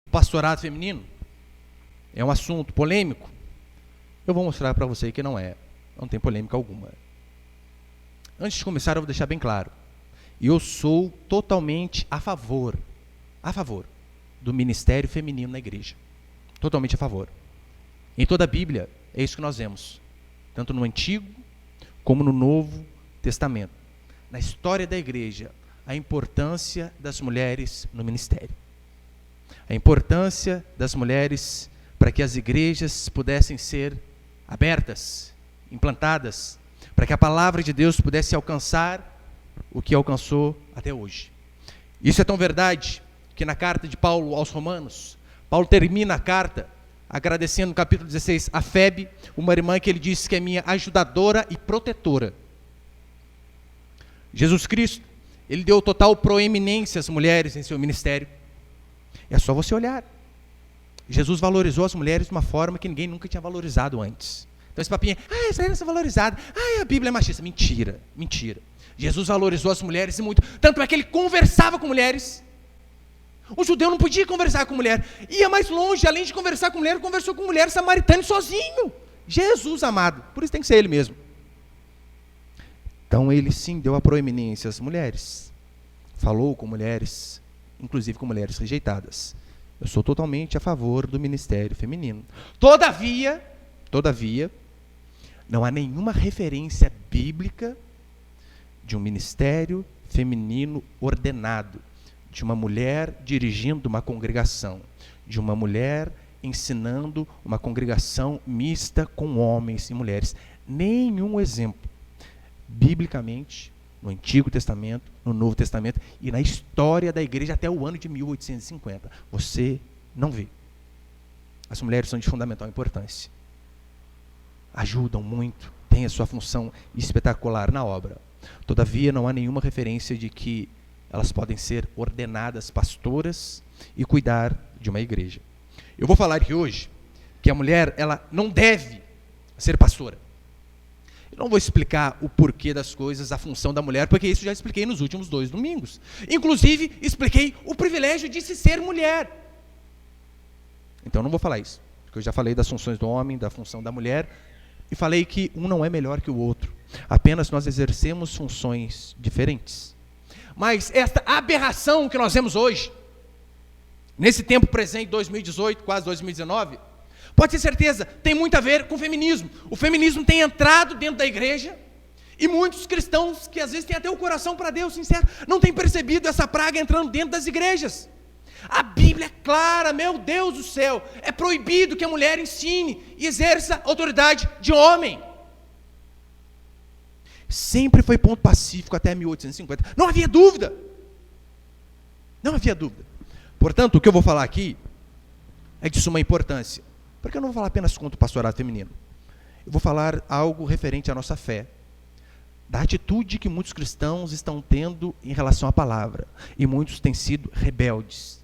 pastorado feminino é um assunto polêmico. Eu vou mostrar para você que não tem polêmica alguma. Antes de começar, eu vou deixar bem claro. Eu sou totalmente a favor do ministério feminino na igreja. Totalmente a favor. Em toda a Bíblia, é isso que nós vemos. Tanto no Antigo, como no Novo Testamento. Na história da igreja, a importância das mulheres no ministério. A importância das mulheres para que as igrejas pudessem ser abertas, implantadas, para que a palavra de Deus pudesse alcançar o que alcançou até hoje. Isso é tão verdade que na carta de Paulo aos Romanos, Paulo termina a carta agradecendo no capítulo 16 a Febe, uma irmã que ele disse que é minha ajudadora e protetora. Jesus Cristo, ele deu total proeminência às mulheres em seu ministério. É só você olhar. Jesus valorizou as mulheres de uma forma que ninguém nunca tinha valorizado antes. Então esse papinho, as mulheres são valorizadas, a Bíblia é machista. Mentira. Jesus valorizou as mulheres e muito, tanto é que ele conversava com mulheres. O judeu não podia conversar com mulher, ia mais longe, além de conversar com mulher, conversou com mulher samaritana sozinho. Jesus amado, por isso tem que ser ele mesmo. Então ele sim deu a proeminência às mulheres, falou com mulheres, inclusive com mulheres rejeitadas. Eu sou totalmente a favor do ministério feminino. Todavia, não há nenhuma referência bíblica de um ministério feminino ordenado, de uma mulher dirigindo uma congregação, de uma mulher ensinando uma congregação mista com homens e mulheres. Nenhum exemplo, biblicamente, no Antigo Testamento, no Novo Testamento e na história da igreja até o ano de 1850. Você não vê. As mulheres são de fundamental importância. Ajudam muito, têm a sua função espetacular na obra. Todavia, não há nenhuma referência de que elas podem ser ordenadas pastoras e cuidar de uma igreja. Eu vou falar aqui hoje que a mulher, ela não deve ser pastora. Eu não vou explicar o porquê das coisas, a função da mulher, porque isso já expliquei nos últimos 2 domingos. Inclusive, expliquei o privilégio de se ser mulher. Então, não vou falar isso, porque eu já falei das funções do homem, da função da mulher, e falei que um não é melhor que o outro. Apenas nós exercemos funções diferentes. Mas esta aberração que nós vemos hoje, nesse tempo presente, 2018, quase 2019, pode ter certeza, tem muito a ver com o feminismo. O feminismo tem entrado dentro da igreja e muitos cristãos, que às vezes têm até o coração para Deus, sincero, não têm percebido essa praga entrando dentro das igrejas. A Bíblia é clara, meu Deus do céu, é proibido que a mulher ensine e exerça autoridade de homem. Sempre foi ponto pacífico até 1850. Não havia dúvida. Portanto, o que eu vou falar aqui é de suma importância. Porque eu não vou falar apenas contra o pastorado feminino. Eu vou falar algo referente à nossa fé. Da atitude que muitos cristãos estão tendo em relação à palavra. E muitos têm sido rebeldes.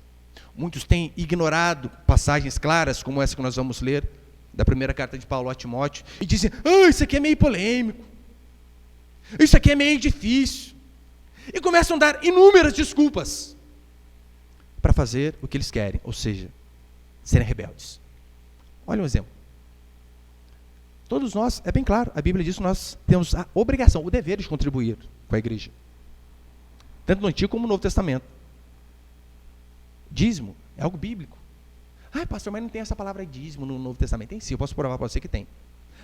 Muitos têm ignorado passagens claras, como essa que nós vamos ler, da primeira carta de Paulo a Timóteo, e dizem, isso aqui é meio polêmico. Isso aqui é meio difícil. E começam a dar inúmeras desculpas para fazer o que eles querem, ou seja, serem rebeldes. Olha um exemplo. Todos nós, é bem claro, a Bíblia diz que nós temos a obrigação, o dever de contribuir com a igreja. Tanto no Antigo como no Novo Testamento. Dízimo é algo bíblico. Pastor, mas não tem essa palavra dízimo no Novo Testamento. Tem sim, eu posso provar para você que tem.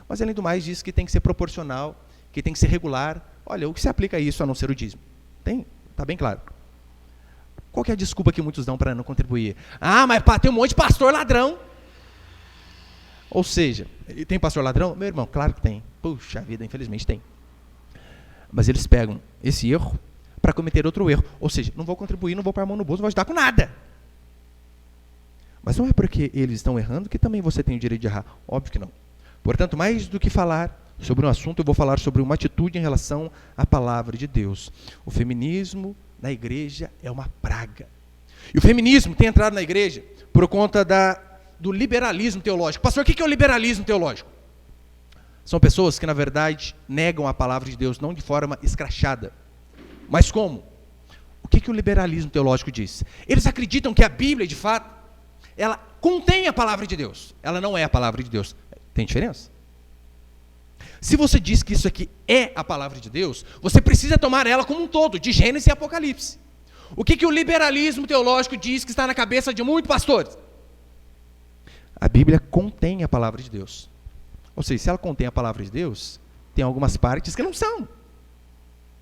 Mas além do mais, diz que tem que ser proporcional, que tem que ser regular. Olha, o que se aplica a isso a não ser o dízimo? Está bem claro. Qual que é a desculpa que muitos dão para não contribuir? Mas tem um monte de pastor ladrão. Ou seja, tem pastor ladrão? Meu irmão, claro que tem. Puxa vida, infelizmente tem. Mas eles pegam esse erro para cometer outro erro. Ou seja, não vou contribuir, não vou pôr a mão no bolso, não vou ajudar com nada. Mas não é porque eles estão errando que também você tem o direito de errar. Óbvio que não. Portanto, mais do que falar sobre um assunto, eu vou falar sobre uma atitude em relação à palavra de Deus. O feminismo na igreja é uma praga. E o feminismo tem entrado na igreja por conta do liberalismo teológico. Pastor, o que é o liberalismo teológico? São pessoas que, na verdade, negam a palavra de Deus, não de forma escrachada. Mas como? O que o liberalismo teológico diz? Eles acreditam que a Bíblia, de fato, ela contém a palavra de Deus. Ela não é a palavra de Deus. Tem diferença? Se você diz que isso aqui é a palavra de Deus, você precisa tomar ela como um todo, de Gênesis e Apocalipse. O que o liberalismo teológico diz que está na cabeça de muitos pastores? A Bíblia contém a palavra de Deus. Ou seja, se ela contém a palavra de Deus, tem algumas partes que não são,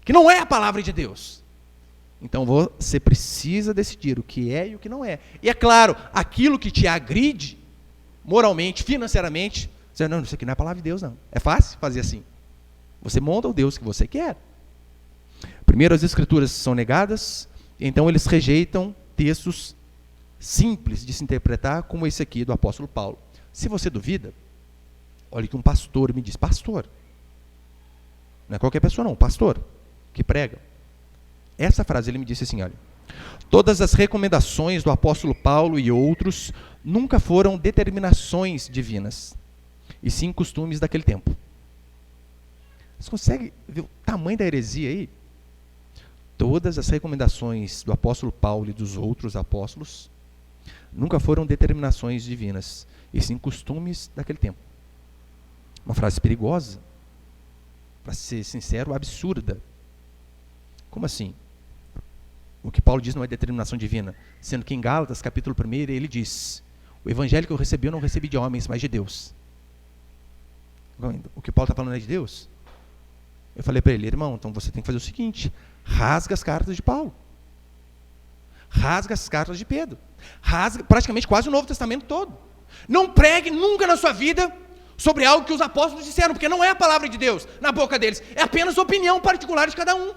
que não é a palavra de Deus. Então você precisa decidir o que é e o que não é. E é claro, aquilo que te agride, moralmente, financeiramente, você não, isso aqui não é a palavra de Deus, não. É fácil fazer assim. Você monta o Deus que você quer. Primeiro, as escrituras são negadas, então eles rejeitam textos simples de se interpretar, como esse aqui do apóstolo Paulo. Se você duvida, olha que um pastor me diz, pastor, não é qualquer pessoa não, pastor, que prega. Essa frase, ele me disse assim, olha, todas as recomendações do apóstolo Paulo e outros nunca foram determinações divinas, e sim costumes daquele tempo. Você consegue ver o tamanho da heresia aí? Todas as recomendações do apóstolo Paulo e dos outros apóstolos nunca foram determinações divinas, e sim costumes daquele tempo. Uma frase perigosa, para ser sincero, absurda. Como assim? O que Paulo diz não é determinação divina, sendo que em Gálatas, capítulo 1, ele diz, o evangelho que eu recebi, eu não recebi de homens, mas de Deus. O que Paulo está falando é de Deus? Eu falei para ele, irmão, então você tem que fazer o seguinte, rasga as cartas de Paulo, rasga as cartas de Pedro, rasga praticamente quase o Novo Testamento todo. Não pregue nunca na sua vida sobre algo que os apóstolos disseram, porque não é a palavra de Deus na boca deles, é apenas a opinião particular de cada um.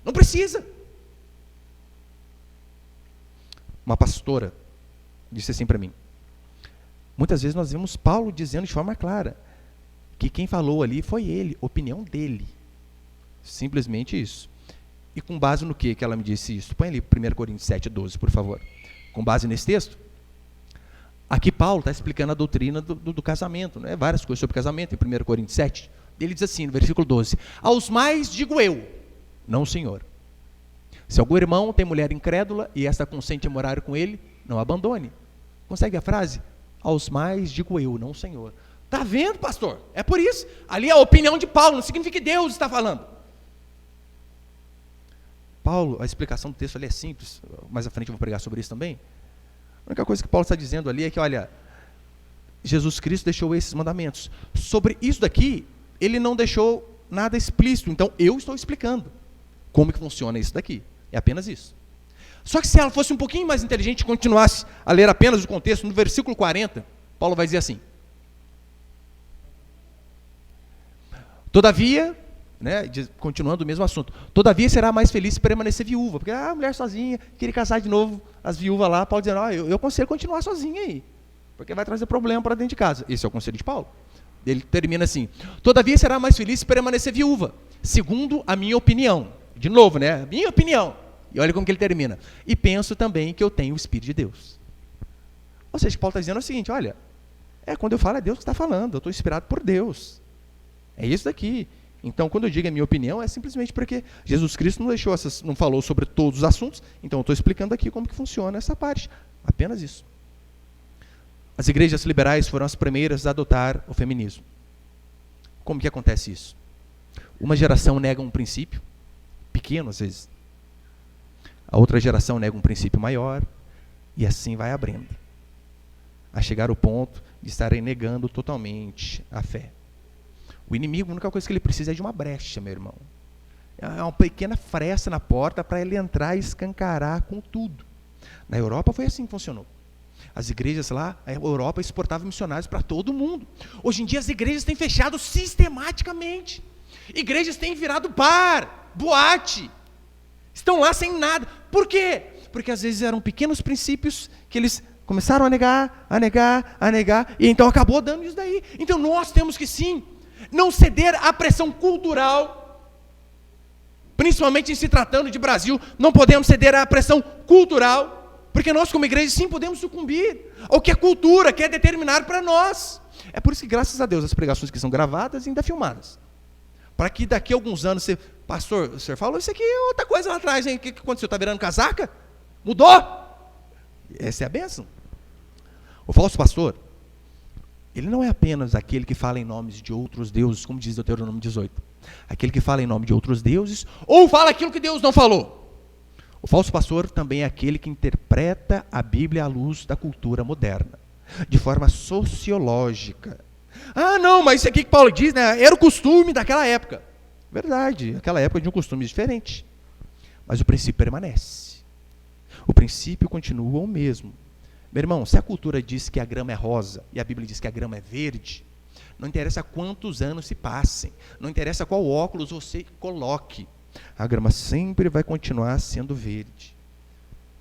Não precisa. Uma pastora disse assim para mim, muitas vezes nós vemos Paulo dizendo de forma clara, que quem falou ali foi ele, opinião dele. Simplesmente isso. E com base no que ela me disse isso? Põe ali 1 Coríntios 7:12, por favor. Com base nesse texto, aqui Paulo está explicando a doutrina do casamento, né? Várias coisas sobre casamento, em 1 Coríntios 7. Ele diz assim, no versículo 12, aos mais digo eu, não o Senhor. Se algum irmão tem mulher incrédula e esta consente a morar com ele, não abandone. Consegue a frase? Aos mais digo eu, não o Senhor. Está vendo, pastor? É por isso. Ali é a opinião de Paulo, não significa que Deus está falando. Paulo, a explicação do texto ali é simples, mais à frente eu vou pregar sobre isso também. A única coisa que Paulo está dizendo ali é que, olha, Jesus Cristo deixou esses mandamentos. Sobre isso daqui, ele não deixou nada explícito, então eu estou explicando como que funciona isso daqui. É apenas isso. Só que se ela fosse um pouquinho mais inteligente e continuasse a ler apenas o contexto, no versículo 40, Paulo vai dizer assim, todavia, né, continuando o mesmo assunto, todavia será mais feliz se permanecer viúva, porque a mulher sozinha, queria casar de novo, as viúvas lá, Paulo dizendo, eu aconselho continuar sozinha aí, porque vai trazer problema para dentro de casa. Esse é o conselho de Paulo. Ele termina assim, todavia será mais feliz se permanecer viúva, segundo a minha opinião. De novo, né, minha opinião. E olha como que ele termina. E penso também que eu tenho o Espírito de Deus. Ou seja, Paulo está dizendo o seguinte, olha, quando eu falo é Deus que está falando, eu estou inspirado por Deus. É isso daqui. Então, quando eu digo a minha opinião, é simplesmente porque Jesus Cristo não falou sobre todos os assuntos, então eu estou explicando aqui como que funciona essa parte. Apenas isso. As igrejas liberais foram as primeiras a adotar o feminismo. Como que acontece isso? Uma geração nega um princípio, pequeno às vezes. A outra geração nega um princípio maior, e assim vai abrindo. A chegar ao ponto de estarem negando totalmente a fé. O inimigo, a única coisa que ele precisa é de uma brecha, meu irmão. É uma pequena fresta na porta para ele entrar e escancarar com tudo. Na Europa foi assim que funcionou. As igrejas lá, a Europa exportava missionários para todo mundo. Hoje em dia as igrejas têm fechado sistematicamente. Igrejas têm virado bar, boate. Estão lá sem nada. Por quê? Porque às vezes eram pequenos princípios que eles começaram a negar, e então acabou dando isso daí. Então nós temos que sim, não ceder à pressão cultural, principalmente em se tratando de Brasil, não podemos ceder à pressão cultural, porque nós como igreja sim podemos sucumbir ao que a cultura quer determinar para nós. É por isso que graças a Deus as pregações que são gravadas e ainda filmadas, para que daqui a alguns anos você, pastor, o senhor falou isso aqui, outra coisa lá atrás, hein? O que aconteceu? Está virando casaca? Mudou? Essa é a bênção. O falso pastor, ele não é apenas aquele que fala em nomes de outros deuses, como diz Deuteronômio 18. Aquele que fala em nome de outros deuses, ou fala aquilo que Deus não falou. O falso pastor também é aquele que interpreta a Bíblia à luz da cultura moderna, de forma sociológica. Ah, não, mas isso aqui que Paulo diz, né, era o costume daquela época. Verdade, aquela época de um costume diferente. Mas o princípio permanece. O princípio continua o mesmo. Meu irmão, se a cultura diz que a grama é rosa e a Bíblia diz que a grama é verde, não interessa quantos anos se passem, não interessa qual óculos você coloque, a grama sempre vai continuar sendo verde.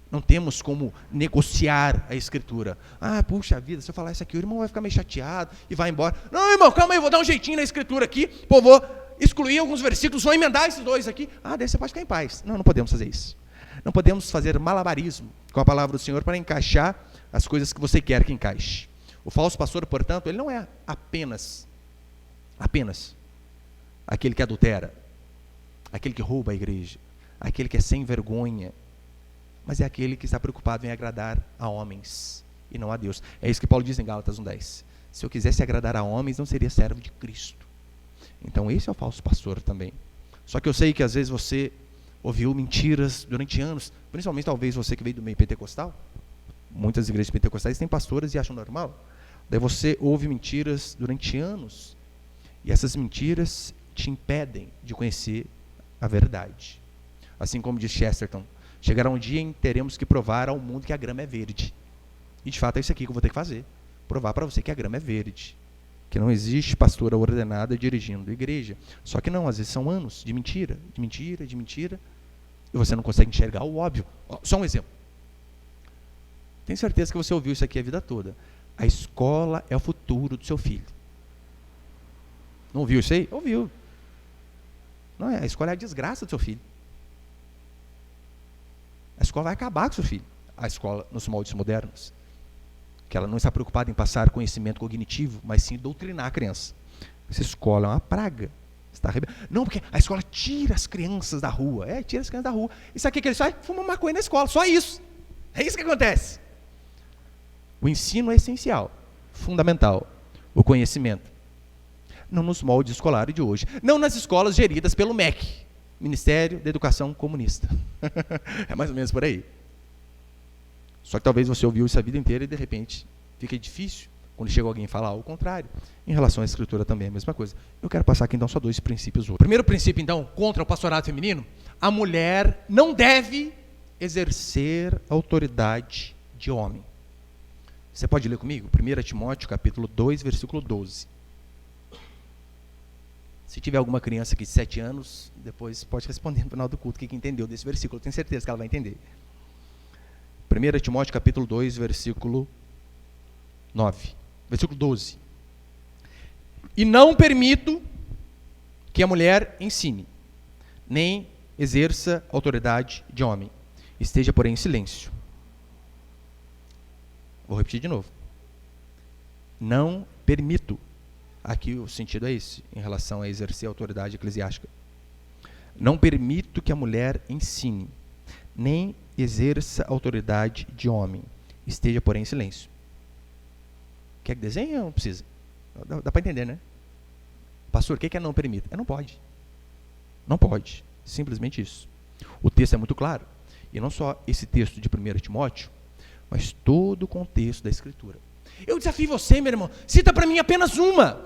Não temos como negociar a Escritura. Ah, puxa vida, se eu falar isso aqui, o irmão vai ficar meio chateado e vai embora. Não, irmão, calma aí, eu vou dar um jeitinho na Escritura aqui, pô, vou excluir alguns versículos, vou emendar esses dois aqui. Ah, daí você pode ficar em paz. Não, não podemos fazer isso. Não podemos fazer malabarismo com a palavra do Senhor para encaixar as coisas que você quer que encaixe. O falso pastor, portanto, ele não é apenas aquele que adultera, aquele que rouba a igreja, aquele que é sem vergonha, mas é aquele que está preocupado em agradar a homens e não a Deus. É isso que Paulo diz em Gálatas 1:10. Se eu quisesse agradar a homens, não seria servo de Cristo. Então esse é o falso pastor também. Só que eu sei que às vezes você ouviu mentiras durante anos, principalmente talvez você que veio do meio pentecostal. Muitas igrejas pentecostais têm pastoras e acham normal. Daí você ouve mentiras durante anos, e essas mentiras te impedem de conhecer a verdade. Assim como diz Chesterton, chegará um dia em que teremos que provar ao mundo que a grama é verde. E de fato é isso aqui que eu vou ter que fazer. Provar para você que a grama é verde. Que não existe pastora ordenada dirigindo a igreja. Só que não, às vezes são anos de mentira, e você não consegue enxergar o óbvio. Só um exemplo. Tenho certeza que você ouviu isso aqui a vida toda. A escola é o futuro do seu filho. Não ouviu isso aí? Ouviu. Não é, a escola é a desgraça do seu filho. A escola vai acabar com o seu filho. A escola, nos moldes modernos, que ela não está preocupada em passar conhecimento cognitivo, mas sim doutrinar a criança. Essa escola é uma praga. Não, porque a escola tira as crianças da rua. Tira as crianças da rua. E sabe o que eles fazem? Fumam maconha na escola, só isso. É isso que acontece. O ensino é essencial, fundamental. O conhecimento. Não nos moldes escolares de hoje. Não nas escolas geridas pelo MEC, Ministério da Educação Comunista. É mais ou menos por aí. Só que talvez você ouviu isso a vida inteira e de repente fica difícil quando chega alguém falar o contrário. Em relação à Escritura também é a mesma coisa. Eu quero passar aqui então só 2 princípios hoje. Primeiro princípio então, contra o pastorado feminino, a mulher não deve exercer autoridade de homem. Você pode ler comigo? 1 Timóteo capítulo 2, versículo 12. Se tiver alguma criança aqui de 7 anos, depois pode responder no final do culto o que entendeu desse versículo. Eu tenho certeza que ela vai entender. 1 Timóteo capítulo 2, versículo 9. Versículo 12. E não permito que a mulher ensine, nem exerça autoridade de homem. Esteja, porém, em silêncio. Vou repetir de novo. Não permito. Aqui o sentido é esse, em relação a exercer a autoridade eclesiástica. Não permito que a mulher ensine, nem exerça autoridade de homem. Esteja, porém, em silêncio. Quer que desenhe ou não precisa? Dá para entender, né? Pastor, o que é não permito? Não pode. Não pode. Simplesmente isso. O texto é muito claro. E não só esse texto de 1 Timóteo, mas todo o contexto da Escritura. Eu desafio você, meu irmão, cita para mim apenas uma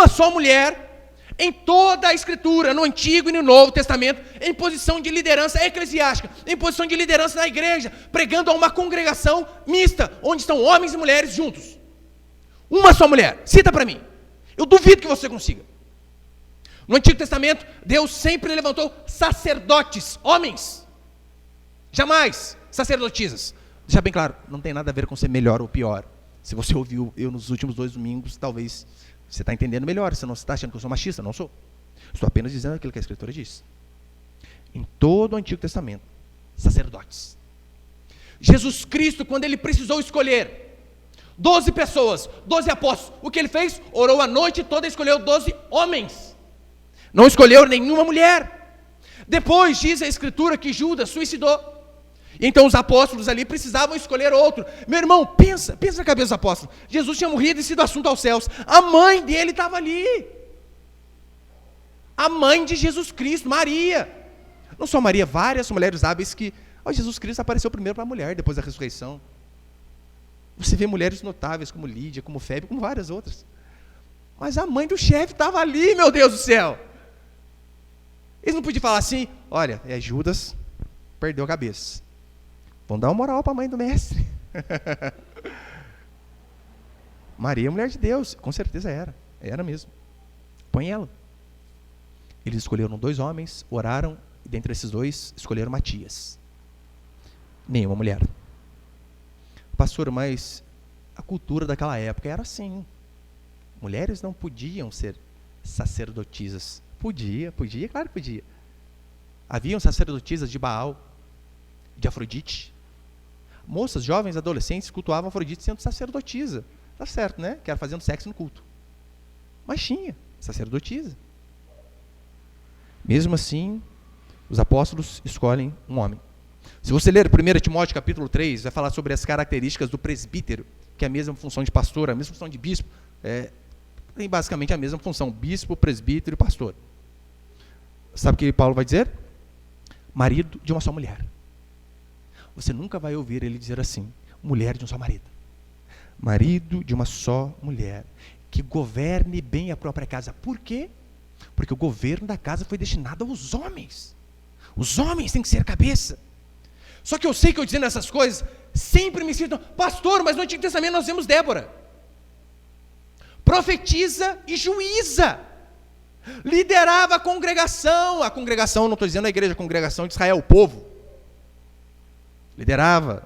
só mulher em toda a Escritura, no Antigo e no Novo Testamento, em posição de liderança eclesiástica, em posição de liderança na igreja, pregando a uma congregação mista, onde estão homens e mulheres juntos. Uma só mulher, cita para mim. Eu duvido que você consiga. No Antigo Testamento, Deus sempre levantou sacerdotes, homens, jamais sacerdotisas. Deixa bem claro, não tem nada a ver com ser melhor ou pior. Se você ouviu eu nos últimos 2 domingos, talvez você está entendendo melhor. Você não está achando que eu sou machista, não sou. Estou apenas dizendo aquilo que a Escritura diz. Em todo o Antigo Testamento, sacerdotes. Jesus Cristo, quando ele precisou escolher 12 pessoas, 12 apóstolos, o que ele fez? Orou a noite toda e escolheu 12 homens. Não escolheu nenhuma mulher. Depois diz a Escritura que Judas suicidou. Então os apóstolos ali precisavam escolher outro. Meu irmão, pensa na cabeça dos apóstolos. Jesus tinha morrido e sido assunto aos céus. A mãe dele estava ali. A mãe de Jesus Cristo, Maria. Não só Maria, várias mulheres hábeis que... Jesus Cristo apareceu primeiro para a mulher, depois da ressurreição. Você vê mulheres notáveis como Lídia, como Febe, como várias outras. Mas a mãe do chefe estava ali, meu Deus do céu. Eles não podiam falar assim, olha, Judas perdeu a cabeça. Vamos dar uma moral para a mãe do mestre. Maria, mulher de Deus, com certeza era mesmo. Põe ela. Eles escolheram 2 homens, oraram, e dentre esses 2, escolheram Matias. Nenhuma mulher. Pastor, mas a cultura daquela época era assim. Mulheres não podiam ser sacerdotisas. Podia, claro que podia. Haviam sacerdotisas de Baal, de Afrodite. Moças, jovens, adolescentes cultuavam Afrodite sendo sacerdotisa. Tá certo, né? Que era fazendo sexo no culto. Mas tinha sacerdotisa. Mesmo assim, os apóstolos escolhem um homem. Se você ler 1 Timóteo capítulo 3, vai falar sobre as características do presbítero, que é a mesma função de pastor, a mesma função de bispo, tem basicamente a mesma função, bispo, presbítero e pastor. Sabe o que Paulo vai dizer? Marido de uma só mulher. Você nunca vai ouvir ele dizer assim, mulher de um só marido. Marido de uma só mulher, que governe bem a própria casa. Por quê? Porque o governo da casa foi destinado aos homens. Os homens têm que ser cabeça. Só que eu sei que eu dizendo essas coisas, sempre me sinto, pastor, mas no Antigo Testamento nós vemos Débora. Profetisa e juíza. Liderava a congregação, não estou dizendo a igreja, a congregação de Israel, o povo. Liderava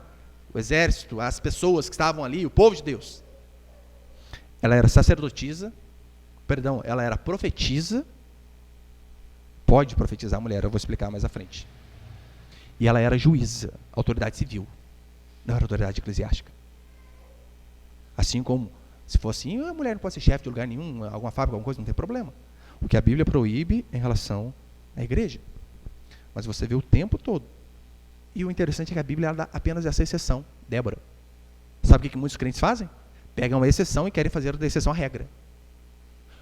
o exército, as pessoas que estavam ali, o povo de Deus. Ela era sacerdotisa, ela era profetisa, pode profetizar a mulher, eu vou explicar mais à frente. E ela era juíza, autoridade civil, não era autoridade eclesiástica. Assim como, se for assim, a mulher não pode ser chefe de lugar nenhum, alguma fábrica, alguma coisa, não tem problema. O que a Bíblia proíbe em relação à igreja. Mas você vê o tempo todo. E o interessante é que a Bíblia dá apenas essa exceção, Débora. Sabe o que muitos crentes fazem? Pegam a exceção e querem fazer da exceção a regra.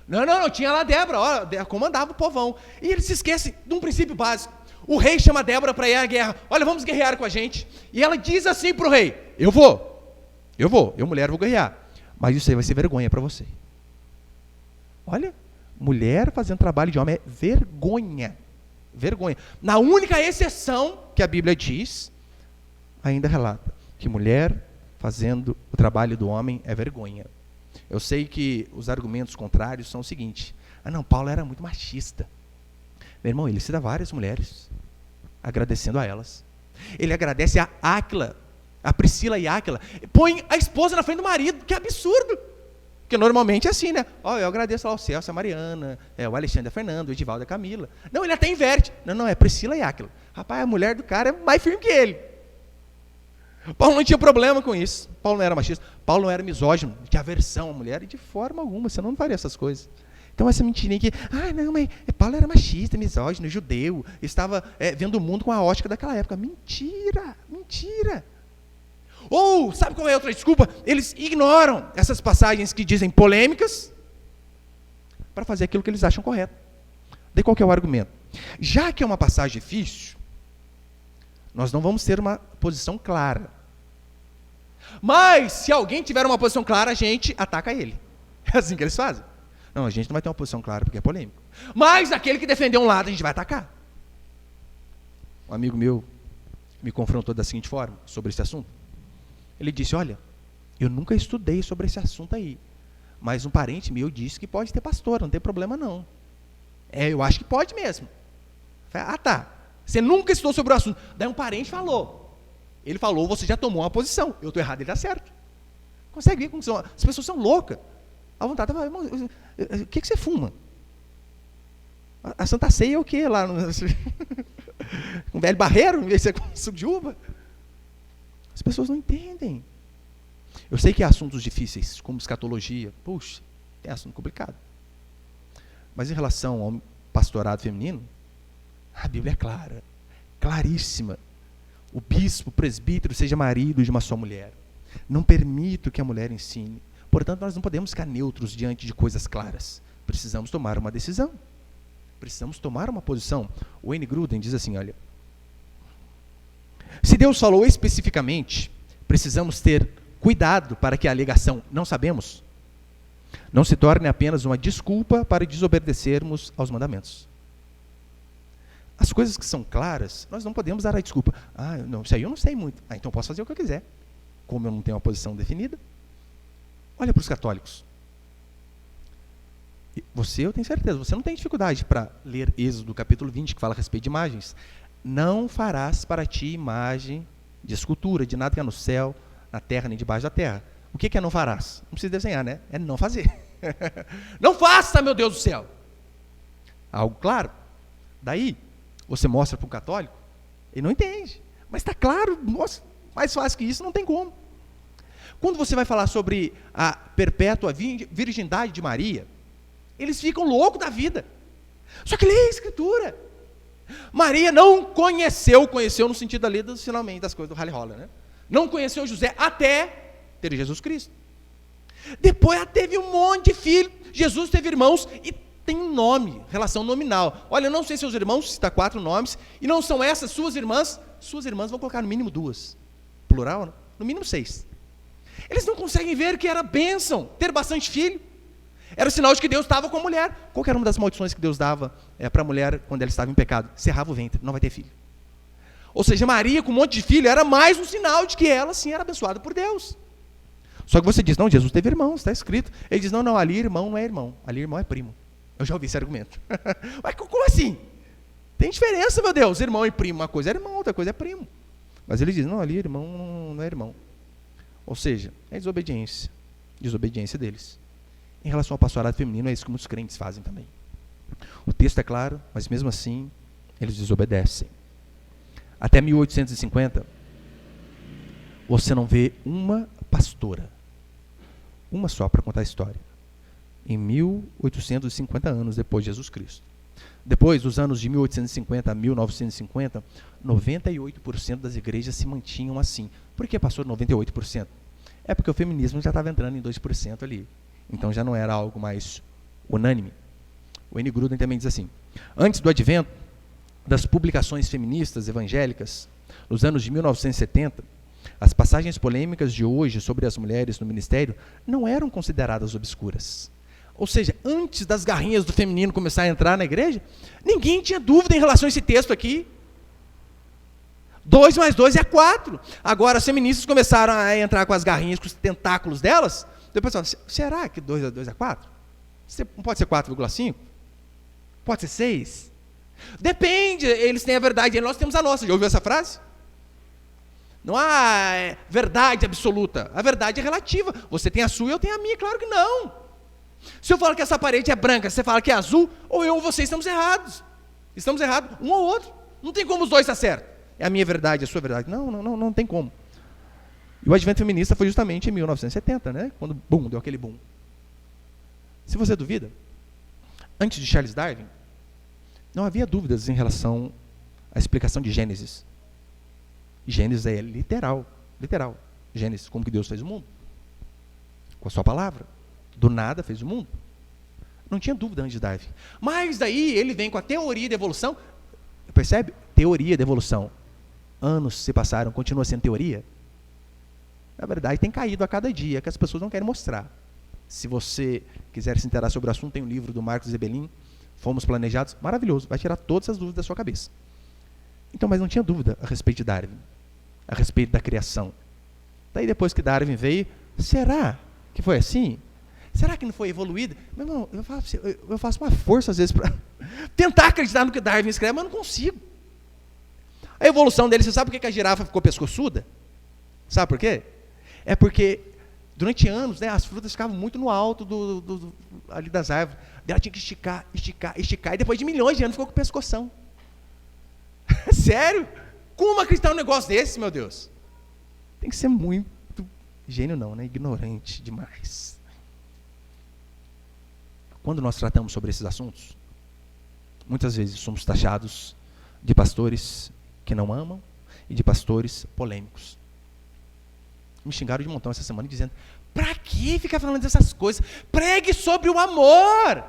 Não, tinha lá Débora, comandava o povão. E eles se esquecem de um princípio básico. O rei chama Débora para ir à guerra. Olha, vamos guerrear com a gente. E ela diz assim para o rei, eu mulher vou guerrear. Mas isso aí vai ser vergonha para você. Olha, mulher fazendo trabalho de homem é vergonha. Vergonha. Na única exceção que a Bíblia diz, ainda relata que mulher fazendo o trabalho do homem é vergonha. Eu sei que os argumentos contrários são o seguinte, Paulo era muito machista. Meu irmão, ele cita várias mulheres, agradecendo a elas. Ele agradece a Áquila, a Priscila e Áquila, põe a esposa na frente do marido, que absurdo. Porque normalmente é assim, né? Eu agradeço ao Celso, a Mariana, o Alexandre, a Fernanda, o Edivaldo, a Camila. Não, ele até inverte. Não, é Priscila e Áquila. Rapaz, a mulher do cara é mais firme que ele. Paulo não tinha problema com isso. Paulo não era machista. Paulo não era misógino, tinha aversão à mulher, e de forma alguma, você não faria essas coisas. Então essa mentirinha que, mas Paulo era machista, misógino, judeu, estava vendo o mundo com a ótica daquela época. Mentira. Ou, sabe qual é a outra desculpa? Eles ignoram essas passagens que dizem polêmicas para fazer aquilo que eles acham correto. Daí qual que é o argumento? Já que é uma passagem difícil, nós não vamos ter uma posição clara. Mas, se alguém tiver uma posição clara, a gente ataca ele. É assim que eles fazem. Não, a gente não vai ter uma posição clara porque é polêmico. Mas aquele que defendeu um lado, a gente vai atacar. Um amigo meu me confrontou da seguinte forma, sobre esse assunto. Ele disse, olha, eu nunca estudei sobre esse assunto aí, mas um parente meu disse que pode ter pastor, não tem problema não. Eu acho que pode mesmo. Falei, tá, você nunca estudou sobre o assunto. Daí um parente falou. Ele falou, você já tomou uma posição. Eu estou errado, ele está certo. Consegue ver como são? As pessoas são loucas. A vontade, o que você fuma? A Santa Ceia é o quê lá? Um velho barreiro, em vez de ser com suco de uva? As pessoas não entendem. Eu sei que há assuntos difíceis, como escatologia. Puxa, é assunto complicado. Mas em relação ao pastorado feminino, a Bíblia é clara, claríssima. o bispo, o presbítero, seja marido de uma só mulher. Não permito que a mulher ensine. Portanto, nós não podemos ficar neutros diante de coisas claras. Precisamos tomar uma decisão. Precisamos tomar uma posição. O Wayne Grudem diz assim, olha, se Deus falou especificamente, precisamos ter cuidado para que a alegação "não sabemos" não se torne apenas uma desculpa para desobedecermos aos mandamentos. As coisas que são claras, nós não podemos dar a desculpa. Não, isso aí eu não sei muito. Então eu posso fazer o que eu quiser. Como eu não tenho uma posição definida. Olha para os católicos. Você, eu tenho certeza, você não tem dificuldade para ler Êxodo capítulo 20, que fala a respeito de imagens. Não farás para ti imagem de escultura, de nada que há no céu, na terra, nem debaixo da terra. O que é não farás? Não precisa desenhar, né? É não fazer. Não faça, meu Deus do céu! Algo claro. Daí, você mostra para um católico, ele não entende. Mas está claro, nossa, mais fácil que isso, não tem como. Quando você vai falar sobre a perpétua virgindade de Maria, eles ficam loucos da vida. Só que lê a Escritura. Maria não conheceu no sentido ali dos finalmente das coisas do rally rola, né? Não conheceu José até ter Jesus Cristo. Depois ela teve um monte de filhos. Jesus teve irmãos e tem um nome, relação nominal. Olha, eu não sei seus irmãos, cita 4 nomes, e não são essas suas irmãs vão colocar no mínimo 2. Plural, no mínimo 6. Eles não conseguem ver que era bênção ter bastante filho. Era o sinal de que Deus estava com a mulher. Qual era uma das maldições que Deus dava para a mulher quando ela estava em pecado? Cerrava o ventre, não vai ter filho. Ou seja, Maria com um monte de filho era mais um sinal de que ela sim era abençoada por Deus. Só que você diz, não, Jesus teve irmãos, está escrito. Ele diz, não, ali irmão não é irmão, ali irmão é primo. Eu já ouvi esse argumento. Mas como assim? Tem diferença, meu Deus, irmão e primo. Uma coisa é irmão, outra coisa é primo. Mas ele diz, não, ali irmão não é irmão. Ou seja, é desobediência deles. Em relação ao pastorado feminino, é isso que muitos crentes fazem também. O texto é claro, mas mesmo assim, eles desobedecem. Até 1850, você não vê uma pastora, uma só para contar a história, em 1850 anos depois de Jesus Cristo. Depois dos anos de 1850 a 1950, 98% das igrejas se mantinham assim. Por que, pastor, 98%? É porque o feminismo já estava entrando em 2% ali. Então já não era algo mais unânime. O Wayne Grudem também diz assim, antes do advento das publicações feministas evangélicas, nos anos de 1970, as passagens polêmicas de hoje sobre as mulheres no ministério não eram consideradas obscuras. Ou seja, antes das garrinhas do feminino começar a entrar na igreja, ninguém tinha dúvida em relação a esse texto aqui. 2 mais 2 é 4. Agora as feministas começaram a entrar com as garrinhas, com os tentáculos delas. Depois falaram, será que 2 a 2 é 4? Não pode ser 4,5? Pode ser 6? Depende, eles têm a verdade, nós temos a nossa. Já ouviu essa frase? Não há verdade absoluta. A verdade é relativa. Você tem a sua e eu tenho a minha. Claro que não. Se eu falo que essa parede é branca, você fala que é azul, ou eu ou você estamos errados. Estamos errados, um ou outro. Não tem como os dois estar certos. É a minha verdade, a sua verdade. Não tem como. E o advento feminista foi justamente em 1970, né? Quando, deu aquele boom. Se você duvida, antes de Charles Darwin, não havia dúvidas em relação à explicação de Gênesis. Gênesis é literal. Gênesis, como que Deus fez o mundo. Com a sua palavra. Do nada fez o mundo. Não tinha dúvida antes de Darwin. Mas daí ele vem com a teoria da evolução. Percebe? Teoria da evolução. Anos se passaram, continua sendo teoria. Na verdade, tem caído a cada dia, que as pessoas não querem mostrar. Se você quiser se interar sobre o assunto, tem um livro do Marcos Zebelin, Fomos Planejados, maravilhoso, vai tirar todas as dúvidas da sua cabeça. Então, mas não tinha dúvida a respeito de Darwin, a respeito da criação. Daí depois que Darwin veio, será que foi assim? Será que não foi evoluído? Meu irmão, eu faço uma força às vezes para tentar acreditar no que Darwin escreve, mas não consigo. A evolução dele, você sabe por que a girafa ficou pescoçuda? Sabe por quê? É porque durante anos, né, as frutas ficavam muito no alto ali das árvores. Ela tinha que esticar, e depois de milhões de anos ficou com o pescoção. Sério? Como acreditar num negócio desse, meu Deus? Tem que ser muito gênio não, né? Ignorante demais. Quando nós tratamos sobre esses assuntos, muitas vezes somos taxados de pastores que não amam e de pastores polêmicos. Me xingaram de montão essa semana dizendo: pra que ficar falando dessas coisas? Pregue sobre o amor.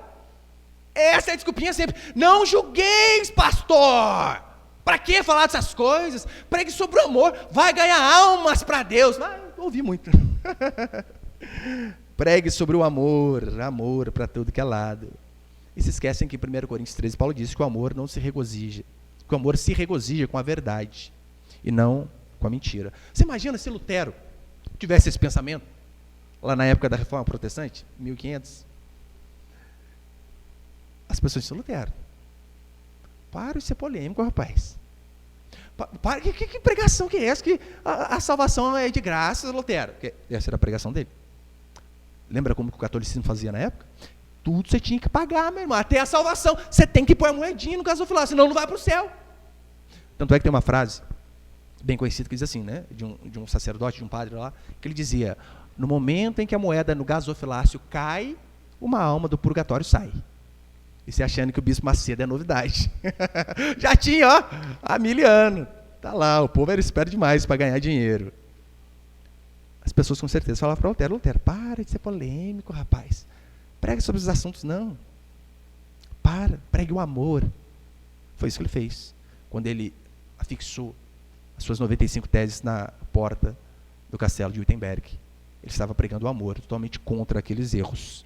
Essa é a desculpinha sempre. Não julgueis, pastor. Pra que falar dessas coisas? Pregue sobre o amor. Vai ganhar almas para Deus. Mas eu ouvi muito. Pregue sobre o amor. Amor para tudo que é lado. E se esquecem que em 1 Coríntios 13, Paulo diz que o amor não se regozija. Que o amor se regozija com a verdade e não com a mentira. Você imagina se Lutero tivesse esse pensamento lá na época da Reforma Protestante, 1500? As pessoas disseram: Lutero, para de ser polêmico, rapaz. Que pregação que é essa? Que a salvação é de graça, Lutero. Essa era a pregação dele. Lembra como que o catolicismo fazia na época? Tudo você tinha que pagar, meu irmão. Até a salvação. Você tem que pôr a moedinha no gasofilácio, senão não vai para o céu. Tanto é que tem uma frase bem conhecida que diz assim, né? De um sacerdote, de um padre lá, que ele dizia: no momento em que a moeda no gasofilácio cai, uma alma do purgatório sai. E você achando que o Bispo Macedo é novidade. Já tinha, ó, há 1000 anos. Está lá, o povo era esperto demais para ganhar dinheiro. As pessoas com certeza falavam para Lutero: Lutero, para de ser polêmico, rapaz. Pregue sobre os assuntos, não. Pregue o amor. Foi isso que ele fez, quando ele afixou as suas 95 teses na porta do castelo de Wittenberg. Ele estava pregando o amor, totalmente contra aqueles erros.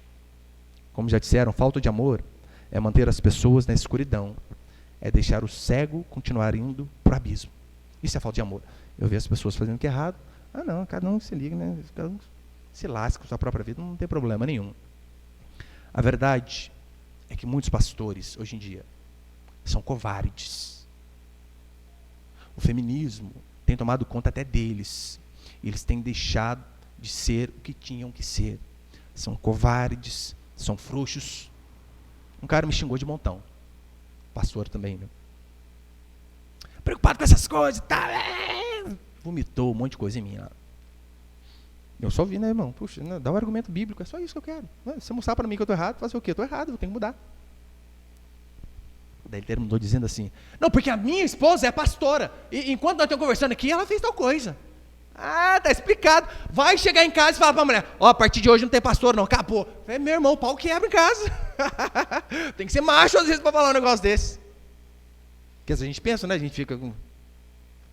Como já disseram, falta de amor é manter as pessoas na escuridão, é deixar o cego continuar indo para o abismo. Isso é falta de amor. Eu vejo as pessoas fazendo o que é errado. Não, cada um se liga, né? Cada um se lasca com a sua própria vida, não tem problema nenhum. A verdade é que muitos pastores, hoje em dia, são covardes. O feminismo tem tomado conta até deles. Eles têm deixado de ser o que tinham que ser. São covardes, são frouxos. Um cara me xingou de montão. Pastor também, né? Preocupado com essas coisas, tá? Vomitou um monte de coisa em mim. Eu só vi, né, irmão? Puxa, dá um argumento bíblico, é só isso que eu quero. Se você mostrar para mim que eu estou errado, fazer o quê? Eu estou errado, eu tenho que mudar. Daí ele terminou dizendo assim: não, porque a minha esposa é pastora, e enquanto nós estamos conversando aqui, ela fez tal coisa. Tá explicado. Vai chegar em casa e falar para a mulher: a partir de hoje não tem pastor não, acabou. Meu irmão, o pau quebra em casa. Tem que ser macho às vezes para falar um negócio desse. Porque às vezes a gente pensa, né, a gente fica com...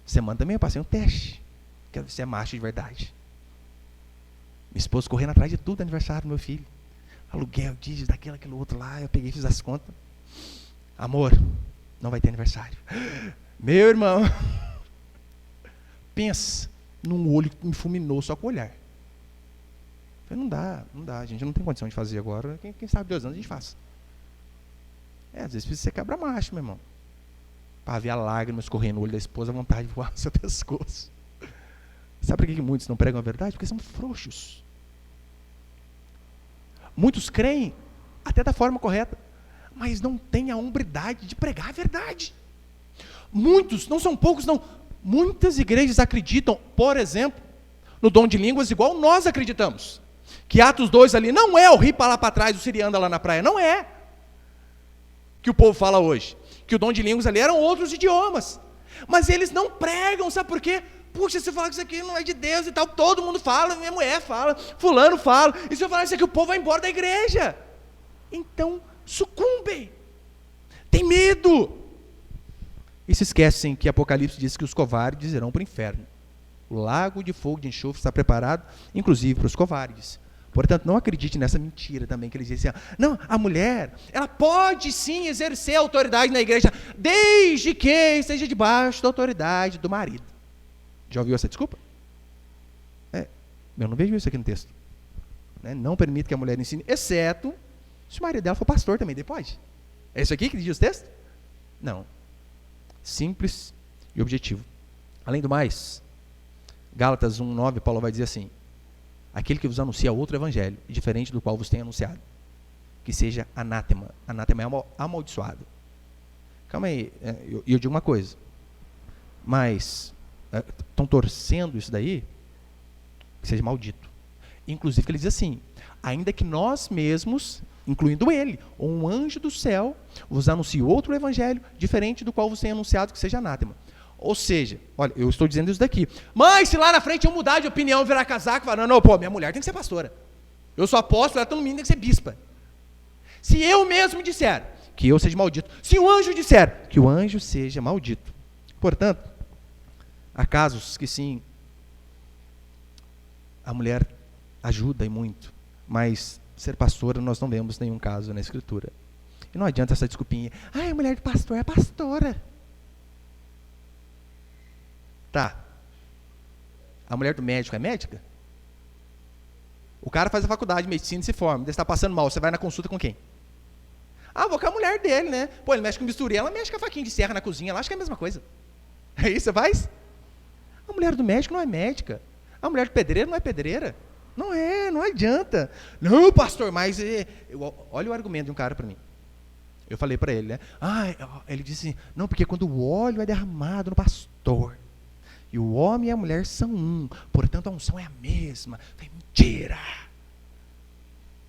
Semana também eu passei um teste, quero ver se é macho de verdade. Minha esposa correndo atrás de tudo, aniversário do meu filho. Aluguel, dígito, aquilo outro lá, eu peguei e fiz as contas. Amor, não vai ter aniversário. Meu irmão, pensa num olho que me fulminou só com o olhar. Falei, não dá, a gente não tem condição de fazer agora. Quem sabe 2 anos a gente faz. Às vezes precisa ser cabra macho, meu irmão. Para ver a lágrima escorrendo no olho da esposa, a vontade de voar no seu pescoço. Sabe por que muitos não pregam a verdade? Porque são frouxos. Muitos creem até da forma correta, mas não têm a hombridade de pregar a verdade. Muitos, não são poucos não, muitas igrejas acreditam, por exemplo, no dom de línguas igual nós acreditamos. Que Atos 2 ali não é o rir para lá para trás, o Siri anda lá na praia, não é. Que o povo fala hoje. Que o dom de línguas ali eram outros idiomas. Mas eles não pregam, sabe por quê? Puxa, se eu falar que isso aqui não é de Deus e tal, todo mundo fala, minha mulher fala, fulano fala, e se eu falar isso aqui, o povo vai embora da igreja. Então, sucumbem. Tem medo. E se esquecem que Apocalipse diz que os covardes irão para o inferno. O lago de fogo de enxofre está preparado, inclusive, para os covardes. Portanto, não acredite nessa mentira também, que eles dizem assim: não, a mulher, ela pode sim exercer autoridade na igreja, desde que esteja debaixo da autoridade do marido. Já ouviu essa desculpa? Eu não vejo isso aqui no texto. Não permite que a mulher ensine, exceto se o marido dela for pastor também, pode. É isso aqui que diz o texto? Não. Simples e objetivo. Além do mais, Gálatas 1:9, Paulo vai dizer assim: aquele que vos anuncia outro evangelho, diferente do qual vos tem anunciado, que seja anátema. Anátema é amaldiçoado. Calma aí, eu digo uma coisa, mas estão torcendo isso daí, que seja maldito. Inclusive, ele diz assim: ainda que nós mesmos, incluindo ele, ou um anjo do céu, vos anuncie outro evangelho, diferente do qual vos tem anunciado, que seja anátema. Ou seja, olha, eu estou dizendo isso daqui. Mas se lá na frente eu mudar de opinião, virar casaco, falar, não, pô, minha mulher tem que ser pastora. Eu sou apóstolo, ela no mínimo tem que ser bispa. Se eu mesmo disser que eu seja maldito, se o anjo disser que o anjo seja maldito. Portanto, há casos que sim, a mulher ajuda e muito, mas ser pastora nós não vemos nenhum caso na Escritura. E não adianta essa desculpinha, a mulher de pastor é pastora. Tá. A mulher do médico é médica? O cara faz a faculdade de medicina e se forma, ele está passando mal, você vai na consulta com quem? Vou com a mulher dele, né? Pô, ele mexe com bisturi, ela mexe com a faquinha de serra na cozinha, ela acha que é a mesma coisa. É isso, você faz? A mulher do médico não é médica. A mulher do pedreiro não é pedreira. Não adianta. Não, pastor, mas... olha o argumento de um cara para mim. Eu falei para ele, né? Ele disse, não, porque quando o óleo é derramado no pastor, e o homem e a mulher são um, portanto a unção é a mesma. Eu falei,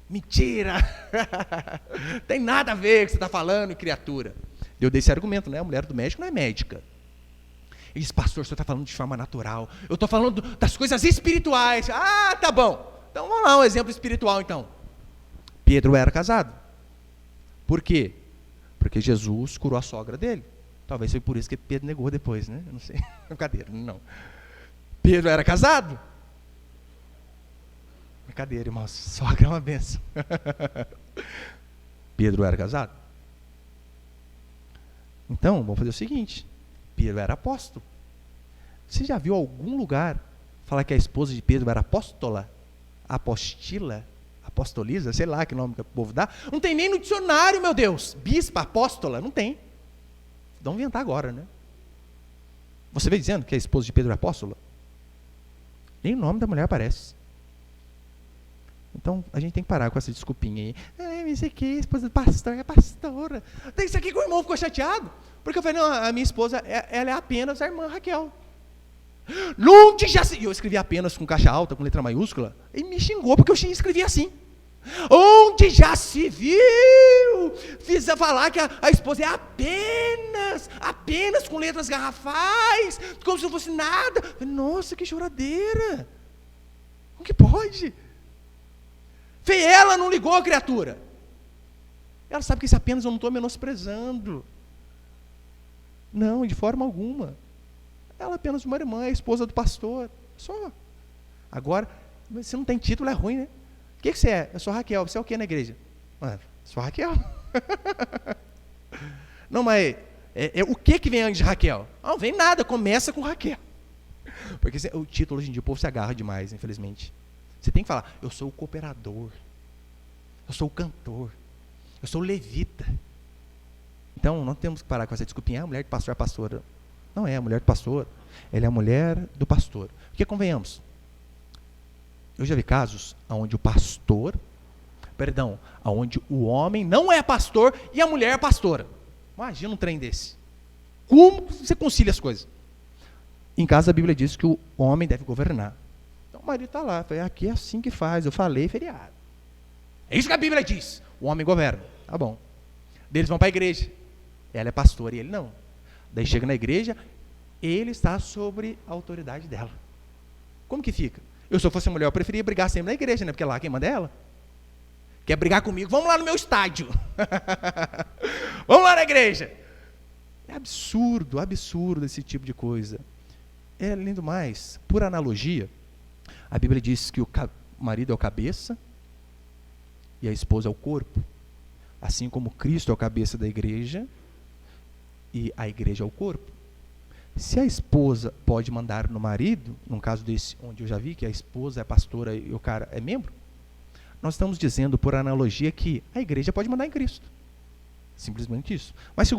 mentira! Tem nada a ver com o que você está falando, criatura. Eu dei esse argumento, né? A mulher do médico não é médica. Ele disse, pastor, o senhor está falando de forma natural. Eu estou falando das coisas espirituais. Tá bom. Então vamos lá, um exemplo espiritual então. Pedro era casado. Por quê? Porque Jesus curou a sogra dele. Talvez foi por isso que Pedro negou depois, né? Eu não sei. Brincadeira, não. Pedro era casado. Brincadeira, irmãos. Sogra é uma bênção. Pedro era casado. Então, vamos fazer o seguinte. Pedro era apóstolo. Você já viu algum lugar falar que a esposa de Pedro era apóstola? Apostila? Apostoliza? Sei lá que nome que o povo dá. Não tem nem no dicionário, meu Deus. Bispa, apóstola, não tem. Vamos inventar agora, né? Você vem dizendo que a esposa de Pedro é apóstola? Nem o nome da mulher aparece. Então, a gente tem que parar com essa desculpinha aí. Isso aqui, a esposa do pastor é pastora. Tem isso aqui que o irmão ficou chateado. Porque eu falei, não, a minha esposa, ela é apenas a irmã Raquel. Onde já se... Eu escrevi apenas com caixa alta, com letra maiúscula, e me xingou porque eu escrevi assim. Onde já se viu? Fiz a falar que a esposa é apenas com letras garrafais, como se não fosse nada. Nossa, que choradeira. Como que pode? Ela não ligou a criatura. Ela sabe que esse apenas eu não estou menosprezando. Não, de forma alguma. Ela é apenas uma irmã, é a esposa do pastor. Só. Agora, você não tem título, é ruim, né? O que você é? Eu sou Raquel. Você é o que na igreja? Sou Raquel. Não, mas o que vem antes de Raquel? Não vem nada, começa com Raquel. Porque o título hoje em dia o povo se agarra demais, infelizmente. Você tem que falar, eu sou o cooperador, eu sou o cantor, eu sou o levita. Então, não temos que parar com essa desculpinha, a mulher do pastor é a pastora. Não é a mulher do pastor, ela é a mulher do pastor. Porque, convenhamos, eu já vi casos onde onde o homem não é pastor e a mulher é pastora. Imagina um trem desse. Como você concilia as coisas? Em casa a Bíblia diz que o homem deve governar. Então o marido está lá, aqui é assim que faz, eu falei feriado. É isso que a Bíblia diz. O homem governa. Tá bom. Daí eles vão para a igreja. Ela é pastora e ele não. Daí chega na igreja, ele está sobre a autoridade dela. Como que fica? Se eu fosse mulher, eu preferia brigar sempre na igreja, né? Porque lá quem manda é ela. Quer brigar comigo? Vamos lá no meu estádio. Vamos lá na igreja. É absurdo esse tipo de coisa. Além do mais, por analogia, a Bíblia diz que o marido é o cabeça e a esposa é o corpo. Assim como Cristo é o cabeça da igreja e a igreja é o corpo. Se a esposa pode mandar no marido, num caso desse onde eu já vi que a esposa é pastora e o cara é membro, nós estamos dizendo por analogia que a igreja pode mandar em Cristo. Simplesmente isso. Mas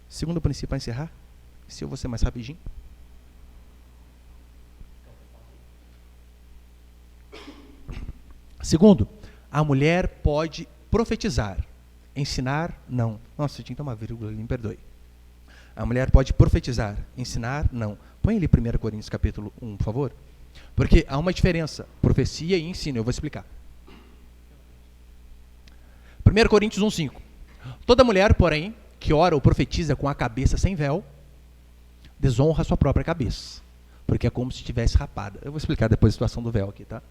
segundo princípio para encerrar, se eu vou ser mais rapidinho. Segundo, a mulher pode profetizar. Ensinar, não. Nossa, eu tinha que tomar vírgula ali, me perdoe. A mulher pode profetizar. Ensinar, não. Põe ali 1 Coríntios capítulo 1, por favor. Porque há uma diferença, profecia e ensino, eu vou explicar. 1 Coríntios 1,5. Toda mulher, porém, que ora ou profetiza com a cabeça sem véu, desonra a sua própria cabeça, porque é como se estivesse rapada. Eu vou explicar depois a situação do véu aqui, tá?